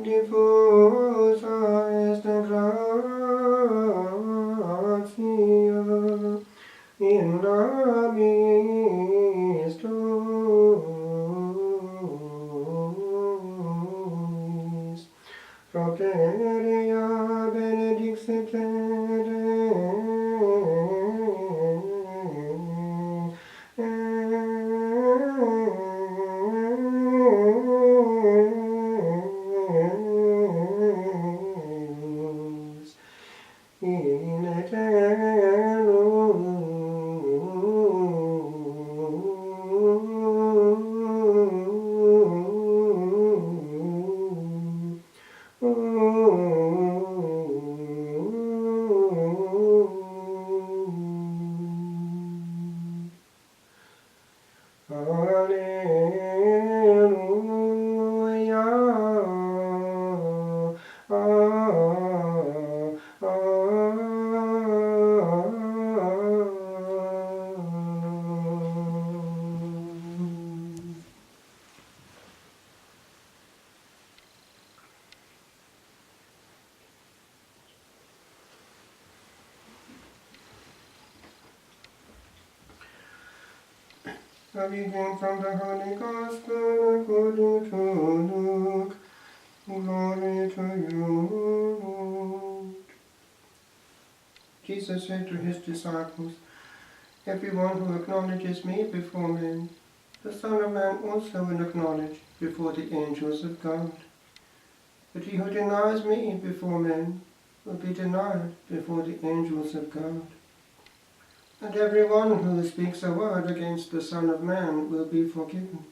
Diffusa est gratia in nobis tuis, proterea benedixit in A reading from the Holy Gospel according to Luke. Glory to you, Lord. Jesus said to his disciples, "Everyone who acknowledges me before men, the Son of Man also will acknowledge before the angels of God. But he who denies me before men will be denied before the angels of God. And everyone who speaks a word against the Son of Man will be forgiven.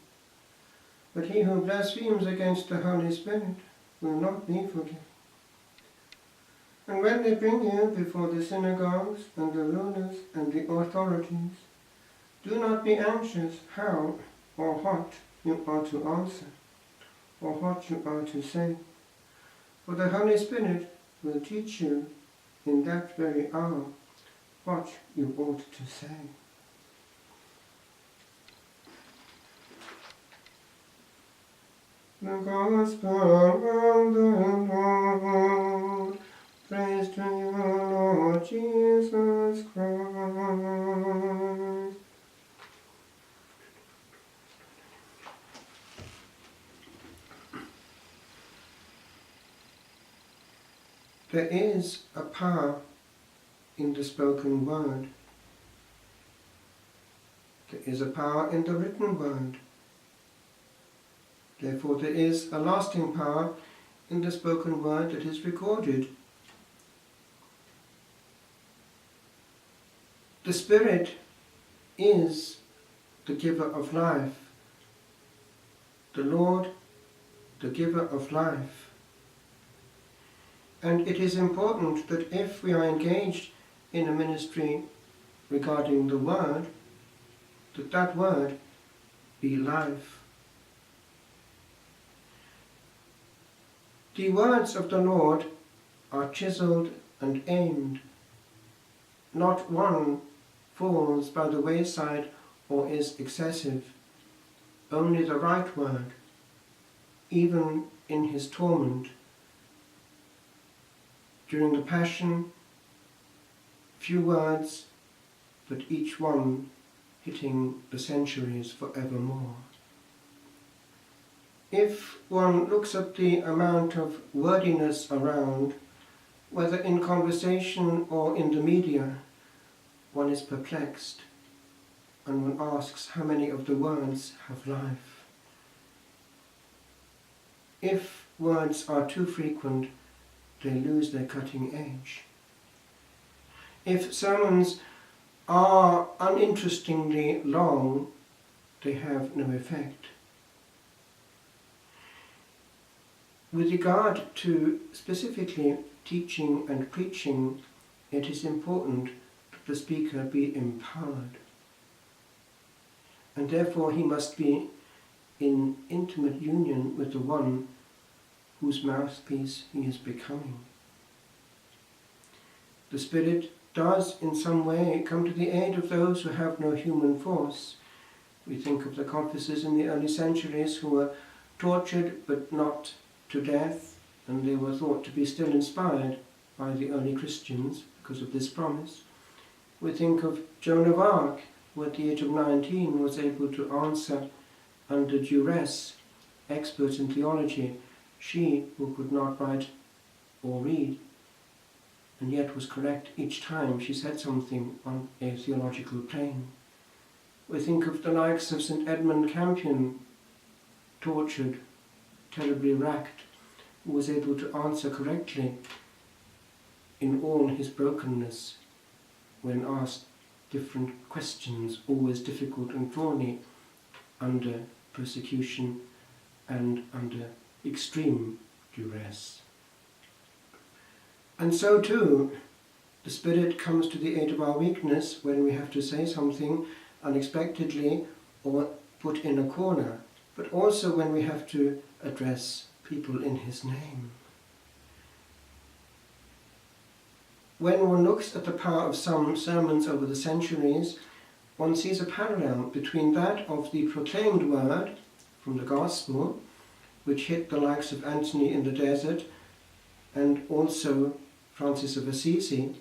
But he who blasphemes against the Holy Spirit will not be forgiven. And when they bring you before the synagogues and the rulers and the authorities, do not be anxious how or what you are to answer, or what you are to say. For the Holy Spirit will teach you in that very hour what you ought to say." The Gospel of the Lord. Praise to you, Lord Jesus Christ. There is a power in the spoken word. There is a power in the written word. Therefore there is a lasting power in the spoken word that is recorded. The Spirit is the giver of life. The Lord, the giver of life. And it is important that if we are engaged in a ministry regarding the word, that word be life. The words of the Lord are chiseled and aimed. Not one falls by the wayside or is excessive. Only the right word, even in his torment. During the Passion, few words, but each one hitting the centuries forevermore. If one looks at the amount of wordiness around, whether in conversation or in the media, one is perplexed, and one asks how many of the words have life. If words are too frequent, they lose their cutting edge. If sermons are uninterestingly long, they have no effect. With regard to specifically teaching and preaching, it is important that the speaker be empowered. And therefore he must be in intimate union with the one whose mouthpiece he is becoming. The Spirit does in some way come to the aid of those who have no human force. We think of the confessors in the early centuries who were tortured but not to death, and they were thought to be still inspired by the early Christians because of this promise. We think of Joan of Arc, who at the age of 19 was able to answer under duress experts in theology, she who could not write or read, and yet was correct each time she said something on a theological plane. We think of the likes of St. Edmund Campion, tortured, terribly racked, who was able to answer correctly in all his brokenness when asked different questions, always difficult and thorny, under persecution and under extreme duress. And so too, the Spirit comes to the aid of our weakness when we have to say something unexpectedly or put in a corner, but also when we have to address people in His name. When one looks at the power of some sermons over the centuries, one sees a parallel between that of the proclaimed word from the Gospel, which hit the likes of Anthony in the desert, and also Francis of Assisi,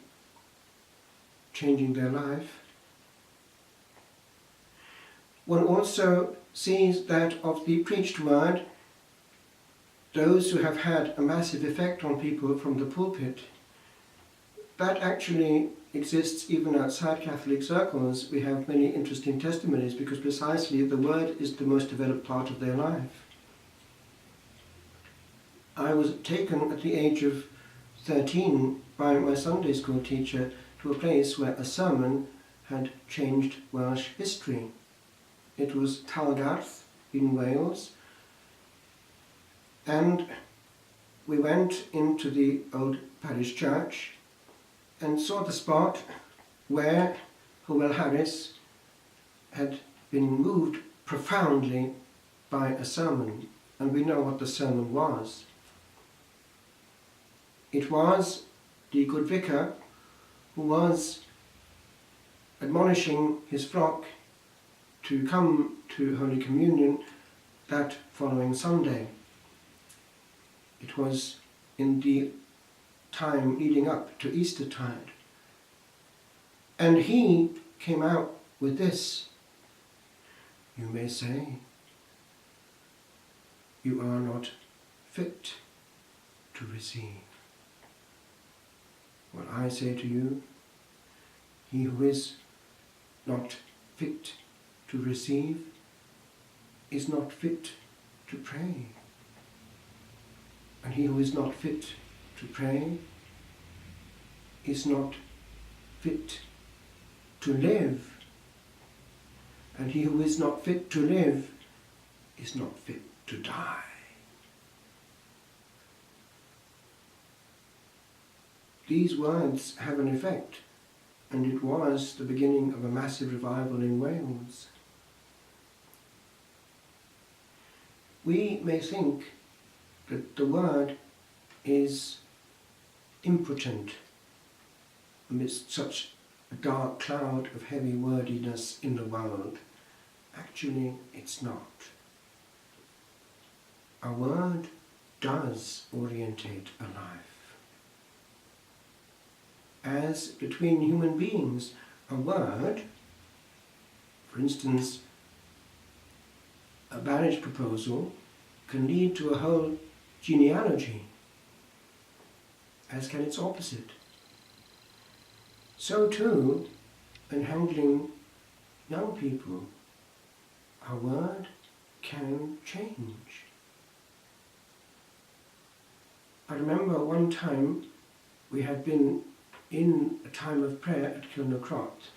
changing their life. One also sees that of the preached word, those who have had a massive effect on people from the pulpit. That actually exists even outside Catholic circles. We have many interesting testimonies because precisely the word is the most developed part of their life. I was taken at the age of 13 by my Sunday school teacher to a place where a sermon had changed Welsh history. It was Talgarth in Wales, and we went into the old parish church and saw the spot where Hywel Harris had been moved profoundly by a sermon, and we know what the sermon was. It was the good vicar who was admonishing his flock to come to Holy Communion that following Sunday. It was in the time leading up to Eastertide. And he came out with this: "You may say, you are not fit to receive. Well, I say to you, he who is not fit to receive is not fit to pray. And he who is not fit to pray is not fit to live. And he who is not fit to live is not fit to die." These words have an effect, and it was the beginning of a massive revival in Wales. We may think that the word is impotent amidst such a dark cloud of heavy wordiness in the world. Actually, it's not. A word does orientate a life. As between human beings, a word, for instance, a marriage proposal, can lead to a whole genealogy, as can its opposite. So too, in handling young people, a word can change. I remember one time we had been in a time of prayer at Kilnacrot,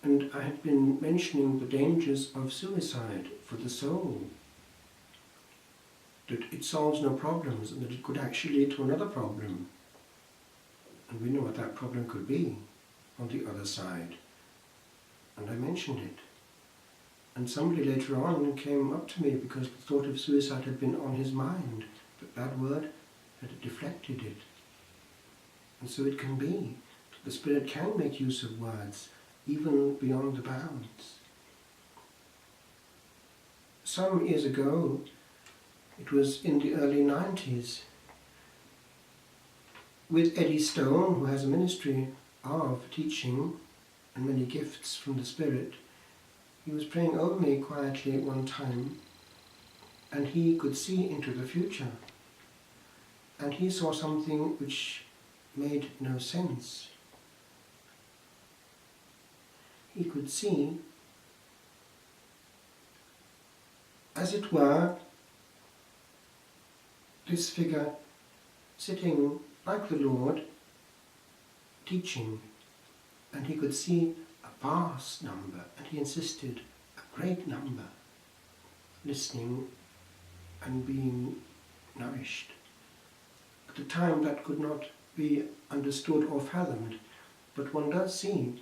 And I had been mentioning the dangers of suicide for the soul, that it solves no problems and that it could actually lead to another problem. And we know what that problem could be on the other side. And I mentioned it. And somebody later on came up to me because the thought of suicide had been on his mind, but that word had deflected it. And so it can be. The Spirit can make use of words, even beyond the bounds. Some years ago, it was in the early 90s, with Eddie Stone, who has a ministry of teaching and many gifts from the Spirit, he was praying over me quietly at one time, and he could see into the future. And he saw something which made no sense. He could see, as it were, this figure sitting like the Lord, teaching, and he could see a vast number, and he insisted, a great number, listening and being nourished. At the time that could not be understood or fathomed, but one does see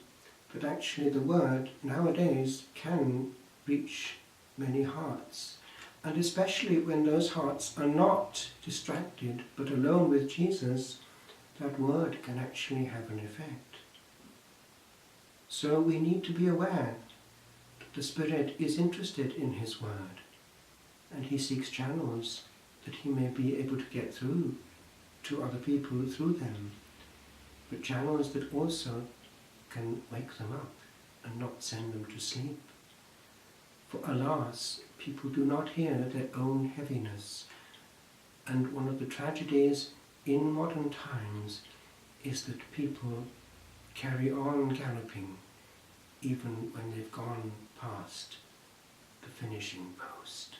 that actually the word nowadays can reach many hearts, and especially when those hearts are not distracted but alone with Jesus, that word can actually have an effect. So we need to be aware that the Spirit is interested in His word, and He seeks channels that He may be able to get through to other people through them, but channels that also can wake them up and not send them to sleep. For alas, people do not hear their own heaviness, and one of the tragedies in modern times is that people carry on galloping even when they've gone past the finishing post.